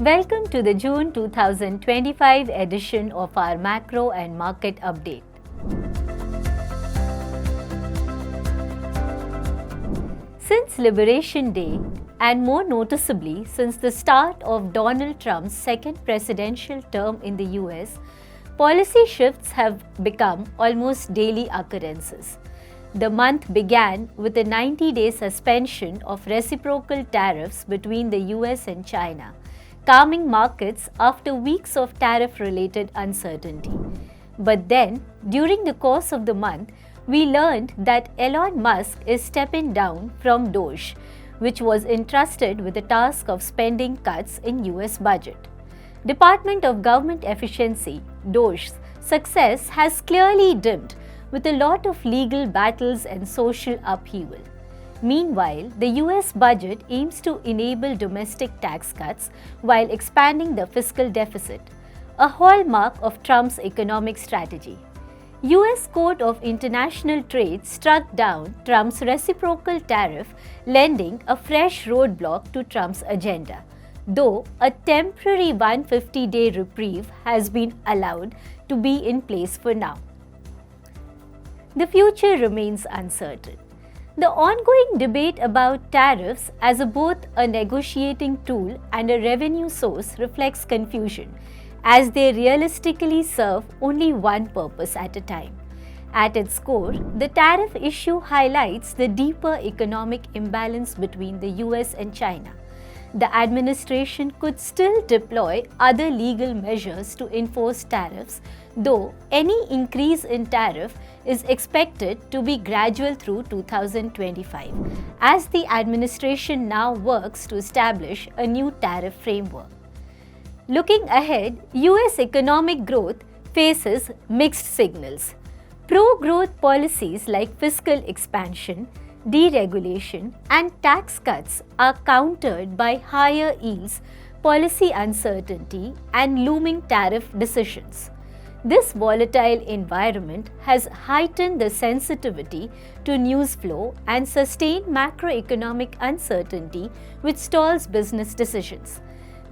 Welcome to the June 2025 edition of our Macro and Market Update. Since Liberation Day, and more noticeably since the start of Donald Trump's second presidential term in the US, policy shifts have become almost daily occurrences. The month began with a 90-day suspension of reciprocal tariffs between the US and China, calming markets after weeks of tariff-related uncertainty. But then, during the course of the month, we learned that Elon Musk is stepping down from DOGE, which was entrusted with the task of spending cuts in US budget. Department of Government Efficiency, DOGE's success has clearly dimmed with a lot of legal battles and social upheaval. Meanwhile, the US budget aims to enable domestic tax cuts while expanding the fiscal deficit, a hallmark of Trump's economic strategy. US Court of International Trade struck down Trump's reciprocal tariff, lending a fresh roadblock to Trump's agenda, though a temporary 150-day reprieve has been allowed to be in place for now. The future remains uncertain. The ongoing debate about tariffs as both a negotiating tool and a revenue source reflects confusion, as they realistically serve only one purpose at a time. At its core, the tariff issue highlights the deeper economic imbalance between the US and China. The administration could still deploy other legal measures to enforce tariffs, though any increase in tariff is expected to be gradual through 2025, as the administration now works to establish a new tariff framework. Looking ahead, US economic growth faces mixed signals. Pro-growth policies like fiscal expansion, deregulation, and tax cuts are countered by higher yields, policy uncertainty, and looming tariff decisions. This volatile environment has heightened the sensitivity to news flow and sustained macroeconomic uncertainty, which stalls business decisions.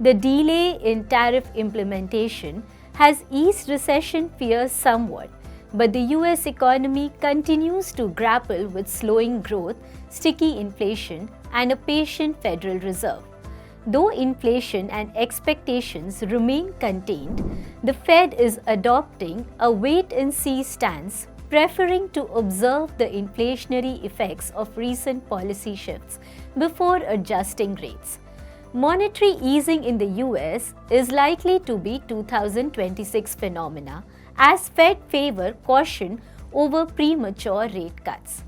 The delay in tariff implementation has eased recession fears somewhat, but the US economy continues to grapple with slowing growth, sticky inflation, and a patient Federal Reserve. Though inflation and expectations remain contained, the Fed is adopting a wait-and-see stance, preferring to observe the inflationary effects of recent policy shifts before adjusting rates. Monetary easing in the US is likely to be 2026 phenomena, as Fed favor caution over premature rate cuts.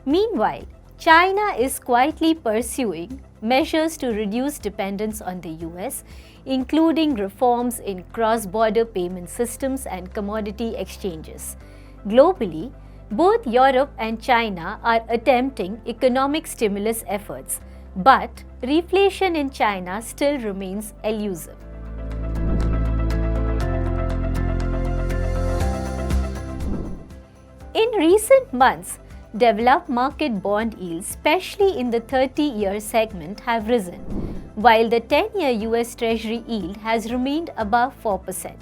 Meanwhile, China is quietly pursuing measures to reduce dependence on the US, including reforms in cross-border payment systems and commodity exchanges. Globally, both Europe and China are attempting economic stimulus efforts, but reflation in China still remains elusive. In recent months, developed market bond yields, especially in the 30-year segment, have risen, while the 10-year US Treasury yield has remained above 4%.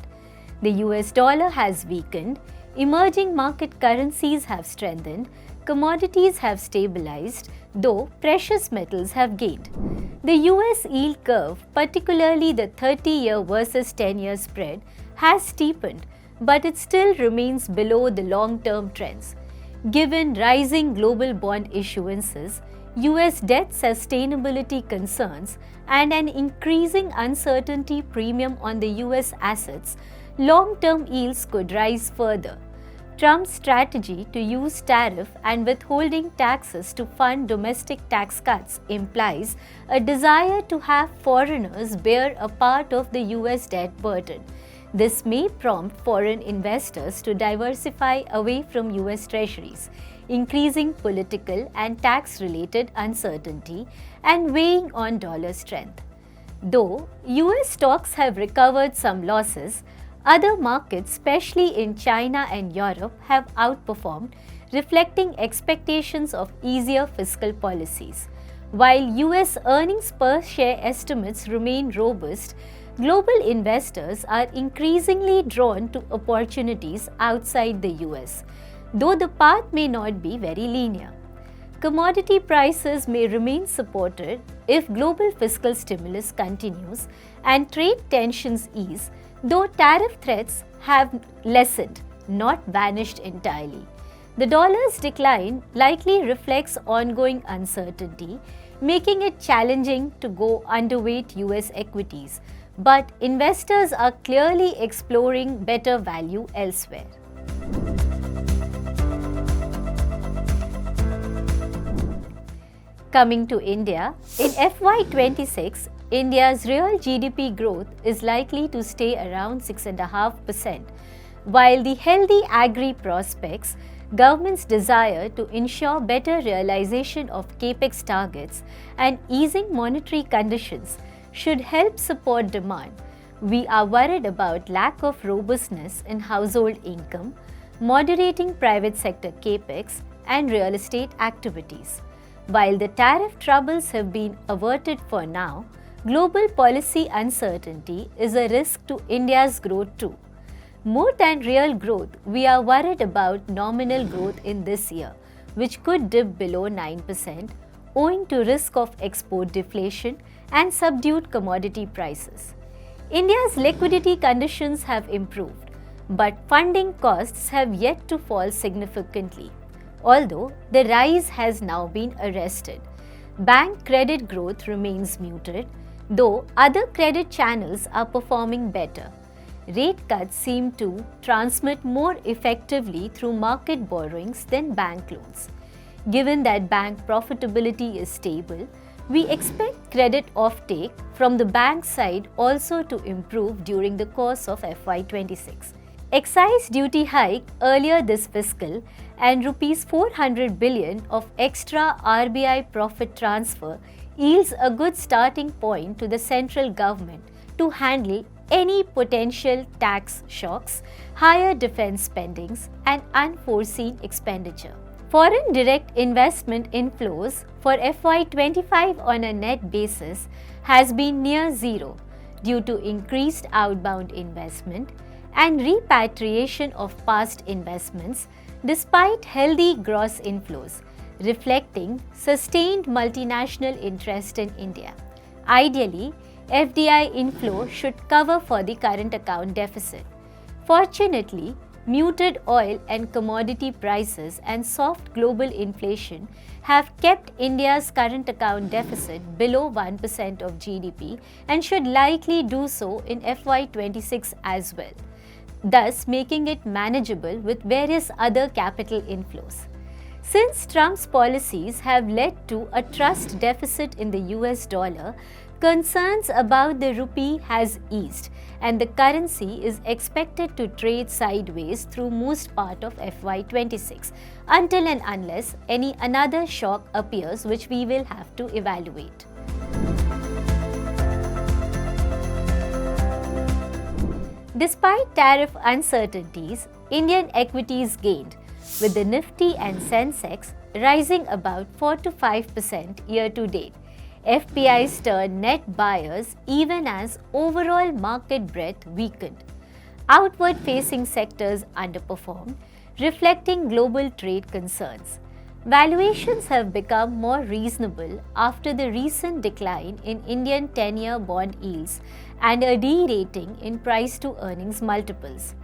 The US dollar has weakened, emerging market currencies have strengthened, commodities have stabilized, though precious metals have gained. The US yield curve, particularly the 30-year versus 10-year spread, has steepened, but it still remains below the long-term trends. Given rising global bond issuances, US debt sustainability concerns, and an increasing uncertainty premium on the US assets, long-term yields could rise further. Trump's strategy to use tariff and withholding taxes to fund domestic tax cuts implies a desire to have foreigners bear a part of the US debt burden. This may prompt foreign investors to diversify away from US treasuries, increasing political and tax-related uncertainty and weighing on dollar strength. Though US stocks have recovered some losses, other markets, especially in China and Europe, have outperformed, reflecting expectations of easier fiscal policies. While US earnings per share estimates remain robust, global investors are increasingly drawn to opportunities outside the US, though the path may not be very linear. Commodity prices may remain supported if global fiscal stimulus continues and trade tensions ease, though tariff threats have lessened, not vanished entirely. The dollar's decline likely reflects ongoing uncertainty, making it challenging to go underweight US equities, but investors are clearly exploring better value elsewhere. Coming to India, in FY26, India's real GDP growth is likely to stay around 6.5%, while the healthy agri prospects, government's desire to ensure better realization of capex targets and easing monetary conditions should help support demand. We are worried about lack of robustness in household income, moderating private sector capex and real estate activities. While the tariff troubles have been averted for now, global policy uncertainty is a risk to India's growth too. More than real growth, we are worried about nominal growth in this year, which could dip below 9%, owing to risk of export deflation and subdued commodity prices. India's liquidity conditions have improved, but funding costs have yet to fall significantly. Although the rise has now been arrested, bank credit growth remains muted, though other credit channels are performing better. Rate cuts seem to transmit more effectively through market borrowings than bank loans. Given that bank profitability is stable, we expect credit offtake from the bank side also to improve during the course of FY26. Excise duty hike earlier this fiscal and Rs 400 billion of extra RBI profit transfer yields a good starting point to the central government to handle any potential tax shocks, higher defense spendings, and unforeseen expenditure. Foreign direct investment inflows for FY25 on a net basis has been near zero due to increased outbound investment and repatriation of past investments despite healthy gross inflows, reflecting sustained multinational interest in India. Ideally, FDI inflow should cover for the current account deficit. Fortunately, muted oil and commodity prices and soft global inflation have kept India's current account deficit below 1% of GDP and should likely do so in FY26 as well, thus making it manageable with various other capital inflows. Since Trump's policies have led to a trust deficit in the US dollar, concerns about the rupee has eased and the currency is expected to trade sideways through most part of FY26 until and unless any another shock appears, which we will have to evaluate. Despite tariff uncertainties, Indian equities gained, with the Nifty and Sensex rising about 4 to 5% year to date. FPIs turned net buyers even as overall market breadth weakened. Outward-facing sectors underperformed, reflecting global trade concerns. Valuations have become more reasonable after the recent decline in Indian 10-year bond yields and a de-rating in price-to-earnings multiples.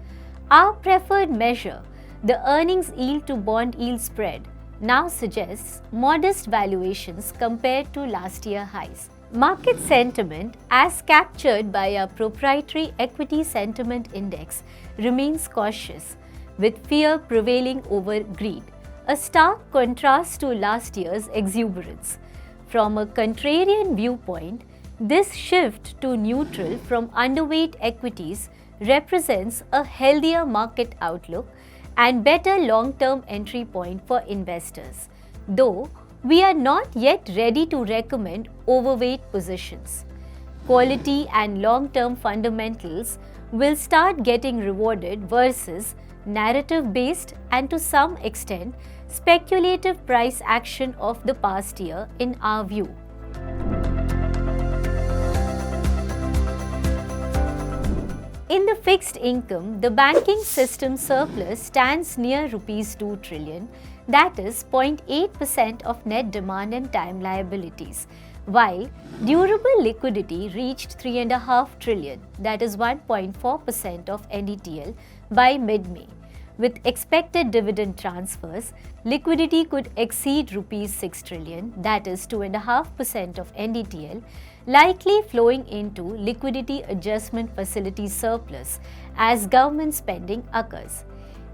Our preferred measure, the earnings yield to bond yield spread, now suggests modest valuations compared to last year highs. Market sentiment, as captured by our proprietary equity sentiment index, remains cautious, with fear prevailing over greed, a stark contrast to last year's exuberance. From a contrarian viewpoint, this shift to neutral from underweight equities represents a healthier market outlook and better long-term entry point for investors, though we are not yet ready to recommend overweight positions. Quality and long-term fundamentals will start getting rewarded versus narrative based and to some extent speculative price action of the past year in our view. In the fixed income, the banking system surplus stands near rupees 2 trillion, that is 0.8% of net demand and time liabilities, while durable liquidity reached 3.5 trillion, that is 1.4% of NDTL by mid-May. With expected dividend transfers, liquidity could exceed rupees 6 trillion, that is 2.5% of NDTL, likely flowing into liquidity adjustment facility surplus as government spending occurs.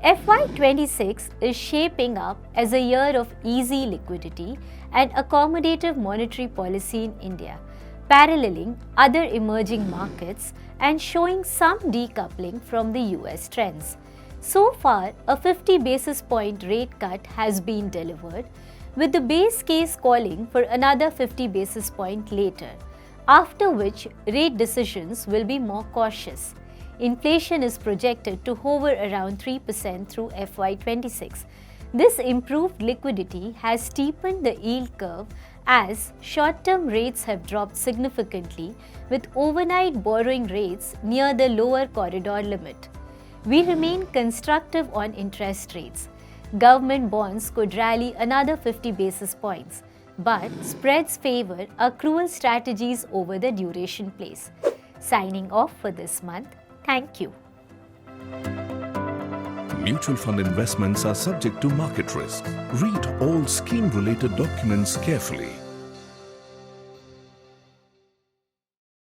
FY26 is shaping up as a year of easy liquidity and accommodative monetary policy in India, paralleling other emerging markets and showing some decoupling from the US trends. So far, a 50 basis point rate cut has been delivered, with the base case calling for another 50 basis point later, after which rate decisions will be more cautious. Inflation is projected to hover around 3% through FY26. This improved liquidity has steepened the yield curve as short-term rates have dropped significantly, with overnight borrowing rates near the lower corridor limit. We remain constructive on interest rates. Government bonds could rally another 50 basis points, but spreads favor accrual strategies over the duration plays. Signing off for this month. Thank you. Mutual fund investments are subject to market risk. Read all scheme-related documents carefully.